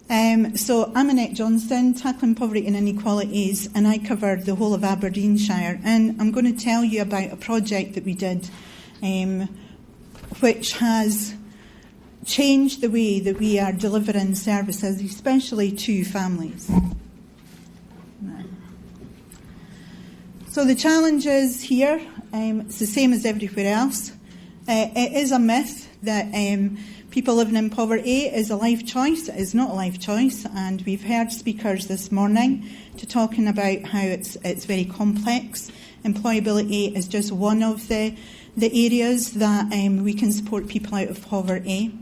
So I'm Annette Johnston, Tackling Poverty and Inequalities, and I cover the whole of Aberdeenshire. And I'm going to tell you about a project that we did, which has changed the way that we are delivering services, especially to families. So the challenges here, it's the same as everywhere else. It is a myth that people living in poverty is a life choice. It is not a life choice, and we've heard speakers this morning talking about how it's very complex. Employability is just one of the areas that we can support people out of poverty.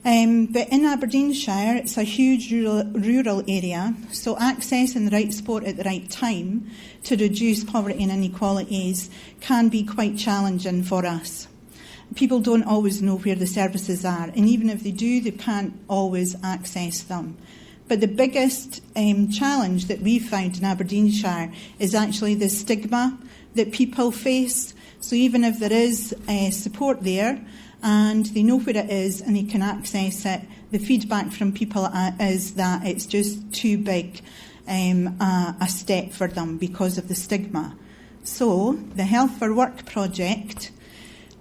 But in Aberdeenshire, it's a huge rural area, so accessing the right support at the right time to reduce poverty and inequalities can be quite challenging for us. People don't always know where the services are, and even if they do, they can't always access them. But the biggest challenge that we've found in Aberdeenshire is actually the stigma that people face. So even if there is support there, and they know where it is and they can access it, the feedback from people is that it's just too big a step for them because of the stigma. So the Health for Work project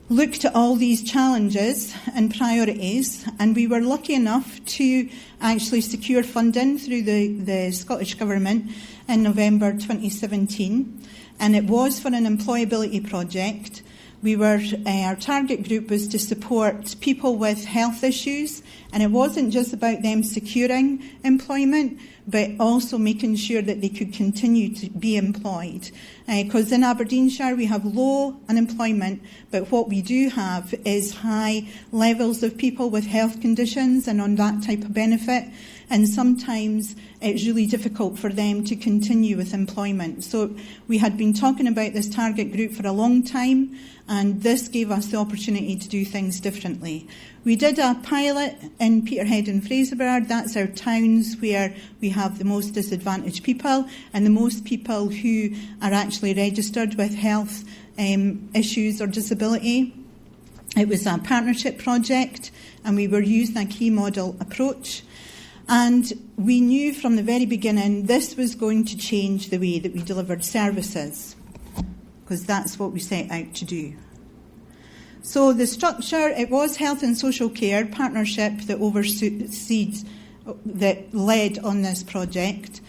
looked at all these challenges and priorities, and we were lucky enough to actually secure funding through the Scottish Government in November 2017, and it was for an employability project. Our target group was to support people with health issues, and it wasn't just about them securing employment, but also making sure that they could continue to be employed. Because in Aberdeenshire we have low unemployment, but what we do have is high levels of people with health conditions and on that type of benefit, and sometimes it's really difficult for them to continue with employment. So we had been talking about this target group for a long time, and this gave us the opportunity to do things differently. We did a pilot in Peterhead and Fraserburgh. That's our towns where we have the most disadvantaged people and the most people who are actually registered with health issues or disability. It was a partnership project, and we were using a key model approach. And we knew from the very beginning this was going to change the way that we delivered services, because that's what we set out to do. So the structure, it was health and social care partnership that led on this project.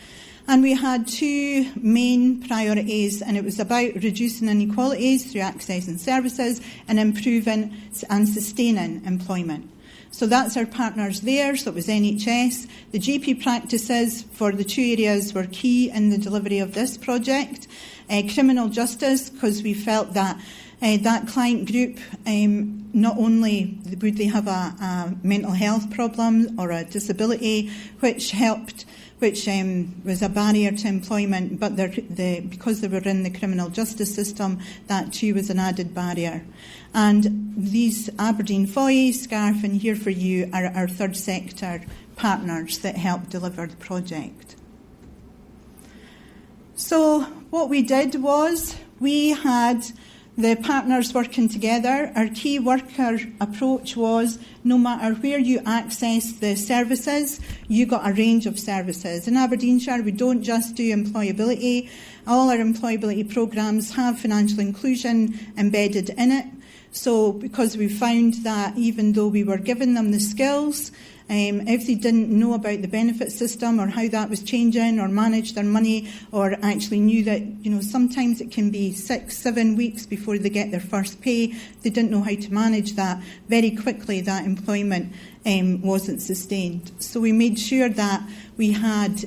And we had two main priorities, and it was about reducing inequalities through accessing services and improving and sustaining employment. So that's our partners there, so it was NHS. The GP practices for the two areas were key in the delivery of this project. Criminal justice, because we felt that that client group, not only would they have a mental health problem or a disability, which was a barrier to employment, but because they were in the criminal justice system, that too was an added barrier. And these Aberdeen FOI, SCARF and Here For You are our third sector partners that helped deliver the project. So what we did was we had the partners working together. Our key worker approach was no matter where you access the services, you got a range of services. In Aberdeenshire, we don't just do employability. All our employability programmes have financial inclusion embedded in it. So because we found that even though we were giving them the skills, if they didn't know about the benefit system or how that was changing or manage their money or actually knew that, sometimes it can be 6-7 weeks before they get their first pay, they didn't know how to manage that, very quickly that employment wasn't sustained. So we made sure that we had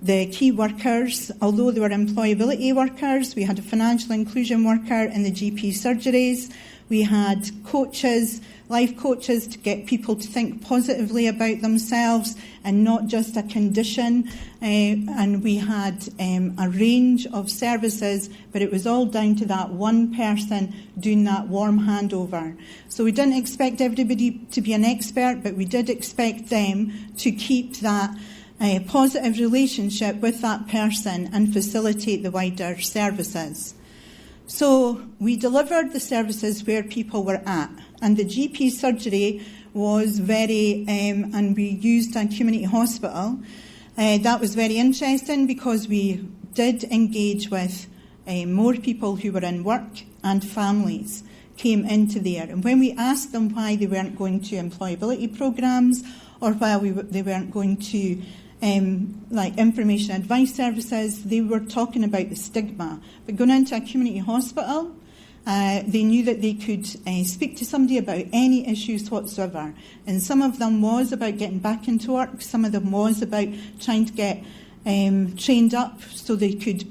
the key workers, although they were employability workers, we had a financial inclusion worker in the GP surgeries. We had coaches, life coaches, to get people to think positively about themselves and not just a condition. And we had a range of services, but it was all down to that one person doing that warm handover. So we didn't expect everybody to be an expert, but we did expect them to keep that positive relationship with that person and facilitate the wider services. So we delivered the services where people were at, and the GP surgery was very, and we used a community hospital. That was very interesting because we did engage with more people who were in work, and families came into there. And when we asked them why they weren't going to employability programmes or why they weren't going to like information advice services, they were talking about the stigma. But going into a community hospital, they knew that they could speak to somebody about any issues whatsoever. And some of them was about getting back into work. Some of them was about trying to get trained up so they could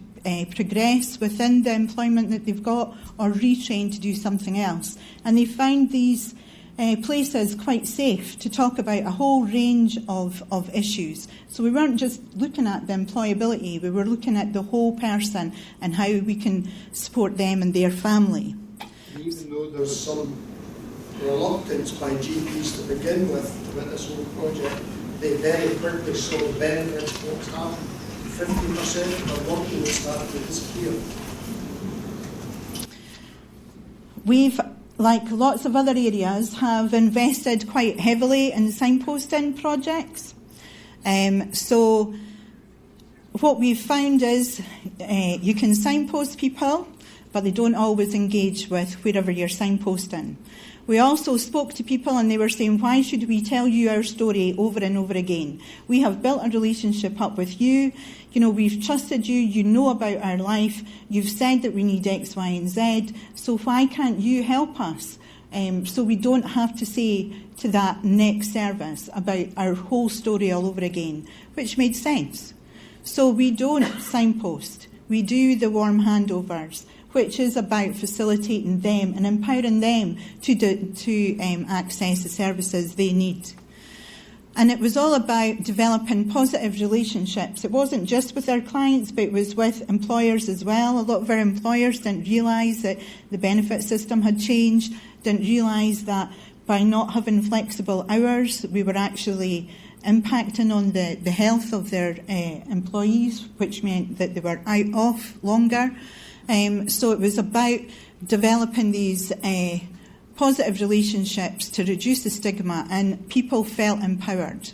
progress within the employment that they've got, or retrain to do something else. And they found these places quite safe to talk about a whole range of issues. So we weren't just looking at the employability, we were looking at the whole person and how we can support them and their family. Even though there was some reluctance by GPs to begin with this whole project, they very quickly saw benefits. What's happened? 50% of working with staff to disappear. We've, like lots of other areas, have invested quite heavily in signposting projects. So what we've found is you can signpost people, but they don't always engage with wherever you're signposting. We also spoke to people and they were saying, why should we tell you our story over and over again? We have built a relationship up with you. You know, we've trusted you. You know about our life. You've said that we need X, Y, and Z. So why can't you help us? So we don't have to say to that next service about our whole story all over again, which made sense. So we don't signpost. We do the warm handovers, which is about facilitating them and empowering them to access the services they need. And it was all about developing positive relationships. It wasn't just with our clients, but it was with employers as well. A lot of our employers didn't realise that the benefit system had changed, didn't realise that by not having flexible hours, we were actually impacting on the health of their employees, which meant that they were out off longer. So it was about developing these positive relationships to reduce the stigma, and people felt empowered.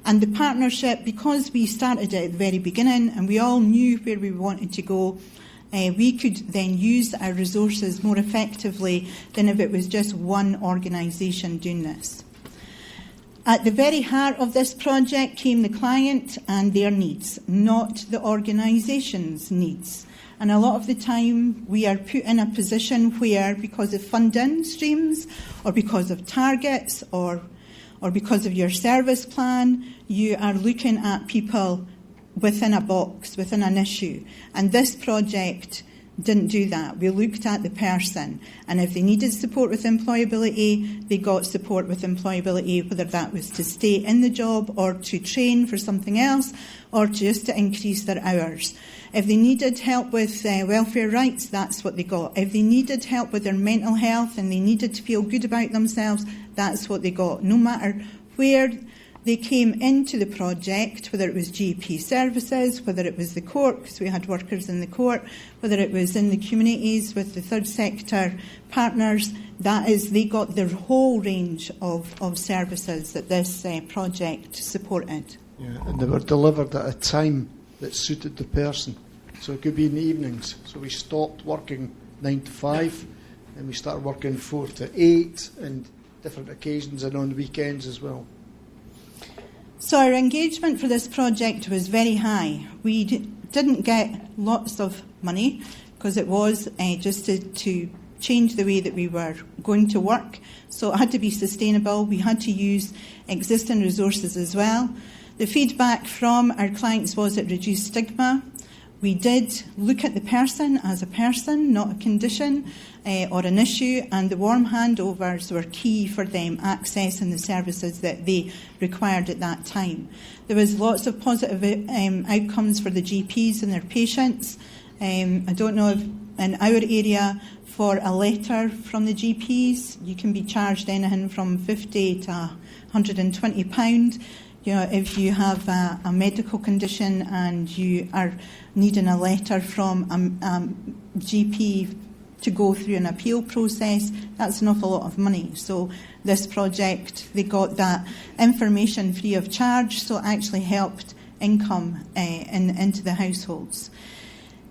And the partnership, because we started it at the very beginning and we all knew where we wanted to go, we could then use our resources more effectively than if it was just one organisation doing this. At the very heart of this project came the client and their needs, not the organisation's needs. And a lot of the time we are put in a position where, because of funding streams or because of targets or because of your service plan, you are looking at people within a box, within an issue. And this project didn't do that. We looked at the person, and if they needed support with employability, they got support with employability, whether that was to stay in the job or to train for something else or just to increase their hours. If they needed help with welfare rights, that's what they got. If they needed help with their mental health and they needed to feel good about themselves, that's what they got. No matter where they came into the project, whether it was GP services, whether it was the court, because we had workers in the court, whether it was in the communities with the third sector partners, that is, they got their whole range of services that this project supported. Yeah, and they were delivered at a time that suited the person. So it could be in the evenings. So we stopped working 9 to 5 and we started working 4 to 8 and different occasions and on weekends as well. So our engagement for this project was very high. We didn't get lots of money because it was just to change the way that we were going to work. So it had to be sustainable. We had to use existing resources as well. The feedback from our clients was it reduced stigma. We did look at the person as a person, not a condition or an issue, and the warm handovers were key for them accessing the services that they required at that time. There was lots of positive outcomes for the GPs and their patients. I don't know if in our area, for a letter from the GPs, you can be charged anything from £50 to £120. You know, if you have a medical condition and you are needing a letter from a GP to go through an appeal process, that's an awful lot of money. So this project, they got that information free of charge, so it actually helped income into the households.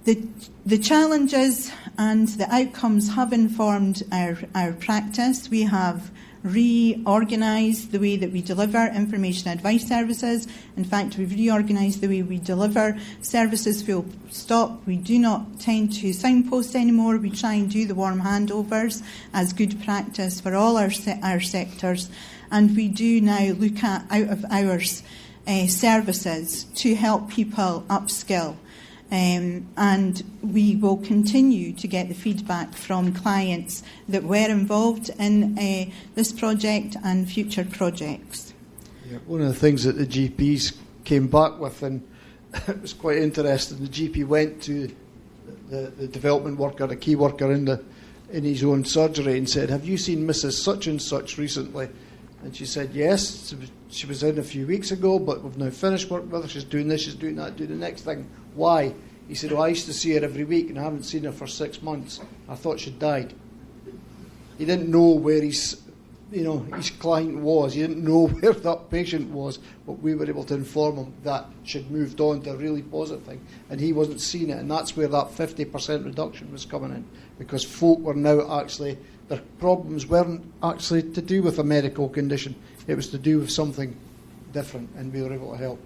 The challenges and the outcomes have informed our practice. We have reorganised the way that we deliver information advice services. In fact, we've reorganised the way we deliver services full stop. We do not tend to signpost anymore. We try and do the warm handovers as good practice for all our sectors. And we do now look at out-of-hours services to help people upskill. And we will continue to get the feedback from clients that were involved in this project and future projects. Yeah, one of the things that the GPs came back with, and it was quite interesting, the GP went to the development worker, the key worker in his own surgery, and said, "Have you seen Mrs. Such and Such recently?" And she said, "Yes, she was in a few weeks ago, but we've now finished work with her. She's doing this, she's doing that, doing the next thing." Why? He said, "I used to see her every week and I haven't seen her for 6 months. I thought she'd died." He didn't know where his client was. He didn't know where that patient was, but we were able to inform him that she'd moved on to a really positive thing, and he wasn't seeing it. And that's where that 50% reduction was coming in, because folk were now actually, their problems weren't actually to do with a medical condition. It was to do with something different, and we were able to help.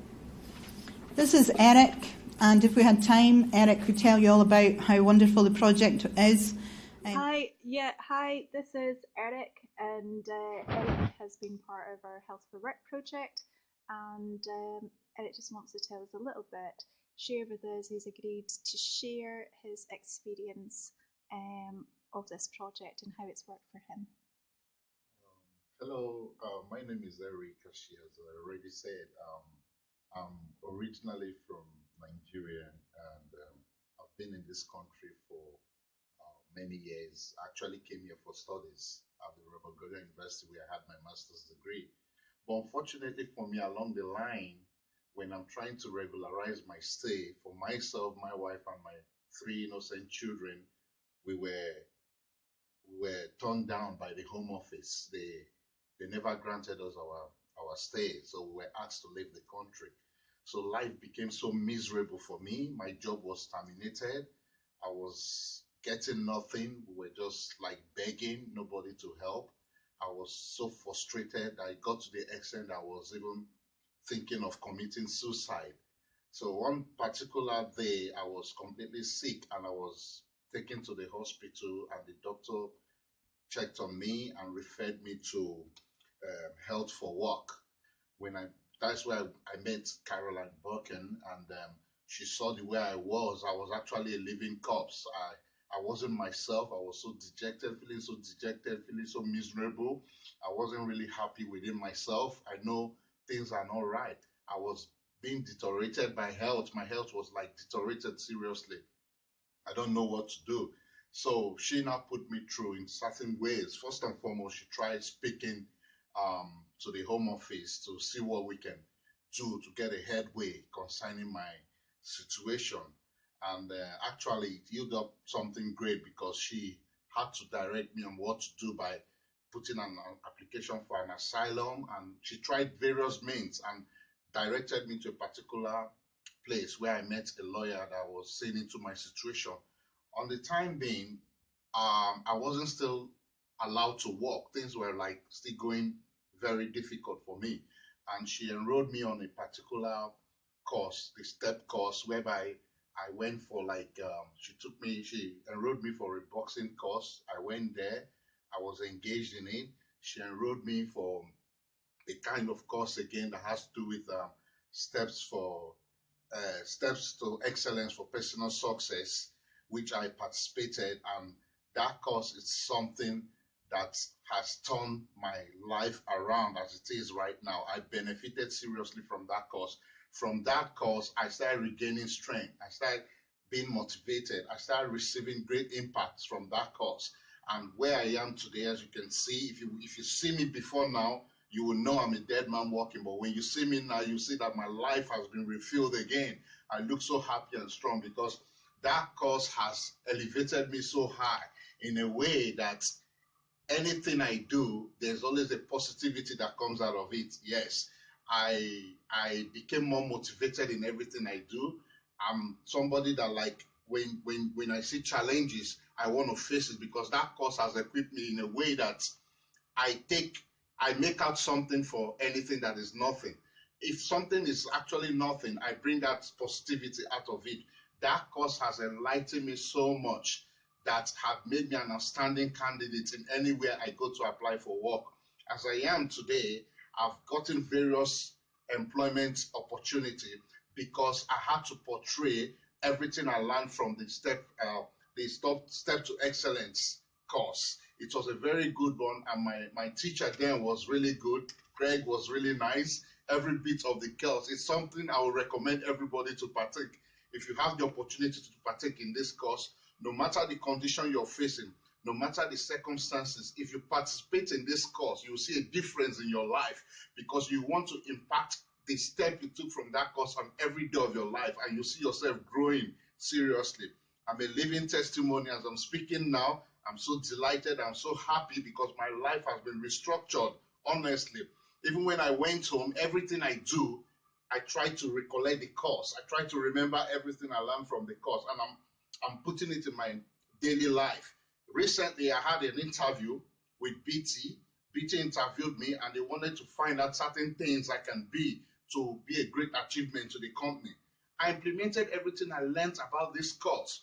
This is Eric. And if we had time, Eric would tell you all about how wonderful the project is. Hi, this is Eric, and Eric has been part of our Health for Work project, and Eric just wants to tell us a little bit, share with us, he's agreed to share his experience of this project and how it's worked for him. Hello, my name is Eric, as she has already said. I'm originally from Nigeria, and I've been in this country for many years. I actually came here for studies at the Robert Goddard University, where I had my master's degree. But unfortunately for me, along the line, when I'm trying to regularize my stay for myself, my wife, and my 3 innocent children, we were turned down by the Home Office. They never granted us our stay, so we were asked to leave the country. So life became so miserable for me. My job was terminated. I was getting nothing. We were just like begging, nobody to help. I was so frustrated. I got to the extent I was even thinking of committing suicide. So one particular day, I was completely sick, and I was taken to the hospital, and the doctor checked on me and referred me to Health for Work. That's where I met Caroline Birkin, and she saw the way I was. I was actually a living corpse. I wasn't myself. I was so dejected, feeling so miserable. I wasn't really happy within myself. I know things are not right. I was being deteriorated by health. My health was like deteriorated seriously. I don't know what to do. So she now put me through in certain ways. First and foremost, she tried speaking to the Home Office to see what we can do to get a headway concerning my situation. And actually, it yielded up something great, because she had to direct me on what to do by putting an application for an asylum. And she tried various means and directed me to a particular place where I met a lawyer that was seeing into my situation. On the time being, I wasn't still allowed to work. Things were like still going very difficult for me. And she enrolled me on a particular course, the STEP course, whereby I went for she enrolled me for a boxing course. I went there. I was engaged in it. She enrolled me for a kind of course again that has to do with steps to excellence for personal success, which I participated. And that course is something that has turned my life around as it is right now. I benefited seriously from that course. From that course, I started regaining strength. I started being motivated. I started receiving great impacts from that course. And where I am today, as you can see, if you see me before now, you will know I'm a dead man walking. But when you see me now, you see that my life has been refilled again. I look so happy and strong, because that course has elevated me so high. in a way that anything I do, there's always a positivity that comes out of it. Yes, I became more motivated in everything I do. I'm somebody that, like, when I see challenges, I want to face it, because that course has equipped me in a way that I make out something for anything that is nothing. If something is actually nothing, I bring that positivity out of it. That course has enlightened me so much that have made me an outstanding candidate in anywhere I go to apply for work. As I am today, I've gotten various employment opportunity because I had to portray everything I learned from the step to excellence course. It was a very good one, and my teacher then was really good. Greg was really nice. Every bit of the course is something I would recommend everybody to partake. If you have the opportunity to partake in this course, no matter the condition you're facing, no matter the circumstances, if you participate in this course, you will see a difference in your life, because you want to impact the step you took from that course on every day of your life, and you see yourself growing seriously. I'm a living testimony as I'm speaking now. I'm so delighted. I'm so happy because my life has been restructured, honestly. Even when I went home, everything I do, I try to recollect the course. I try to remember everything I learned from the course, and I'm putting it in my daily life. Recently, I had an interview with BT. BT interviewed me, and they wanted to find out certain things I can be to be a great achievement to the company. I implemented everything I learned about this course,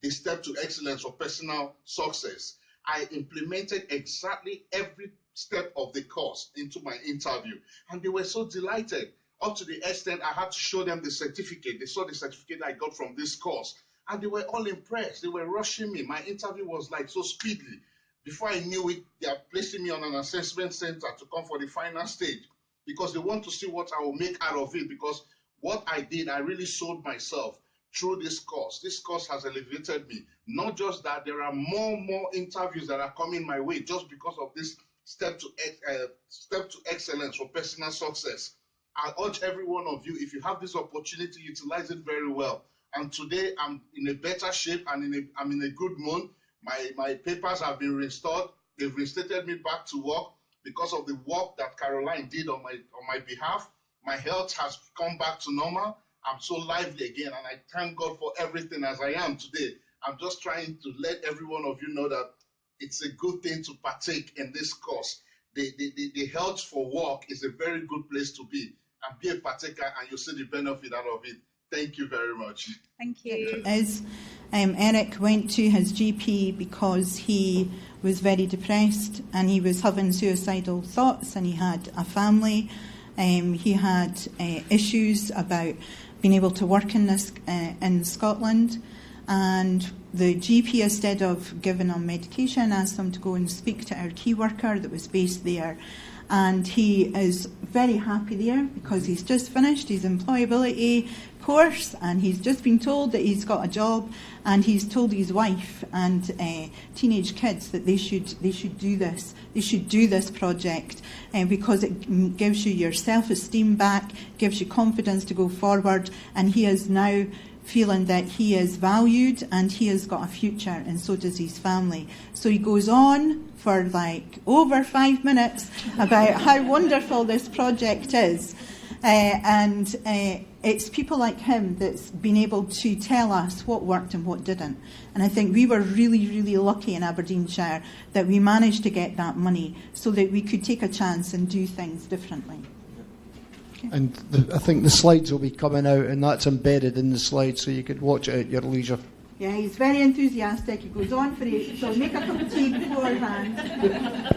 the step to excellence for personal success. I implemented exactly every step of the course into my interview, and they were so delighted, up to the extent I had to show them the certificate. They saw the certificate I got from this course, and they were all impressed. They were rushing me. My interview was like so speedily. Before I knew it, they are placing me on an assessment center to come for the final stage, because they want to see what I will make out of it, because what I did, I really sold myself through this course. This course has elevated me. Not just that, there are more interviews that are coming my way just because of this step to excellence for personal success. I urge every one of you, if you have this opportunity, utilize it very well. And today I'm in a better shape, and I'm in a good mood. My papers have been restored. They've reinstated me back to work because of the work that Caroline did on my behalf. My health has come back to normal. I'm so lively again, and I thank God for everything as I am today. I'm just trying to let every one of you know that it's a good thing to partake in this course. The health for work is a very good place to be, and be a partaker, and you'll see the benefit out of it. Thank you very much. Thank you. Eric went to his GP because he was very depressed, and he was having suicidal thoughts, and he had a family. He had issues about being able to work in Scotland, and the GP, instead of giving him medication, asked him to go and speak to our key worker that was based there. And he is very happy there because he's just finished his employability course, and he's just been told that he's got a job, and he's told his wife and teenage kids that they should do this. They should do this project because it gives you your self-esteem back, gives you confidence to go forward, and he is now feeling that he is valued and he has got a future, and so does his family. So he goes on for like over 5 minutes about how wonderful this project is. And it's people like him that's been able to tell us what worked and what didn't. And I think we were really, really lucky in Aberdeenshire that we managed to get that money so that we could take a chance and do things differently. Okay. And I think the slides will be coming out, and that's embedded in the slides, so you could watch it at your leisure. Yeah, he's very enthusiastic. He goes on for it. So make a cup of tea beforehand.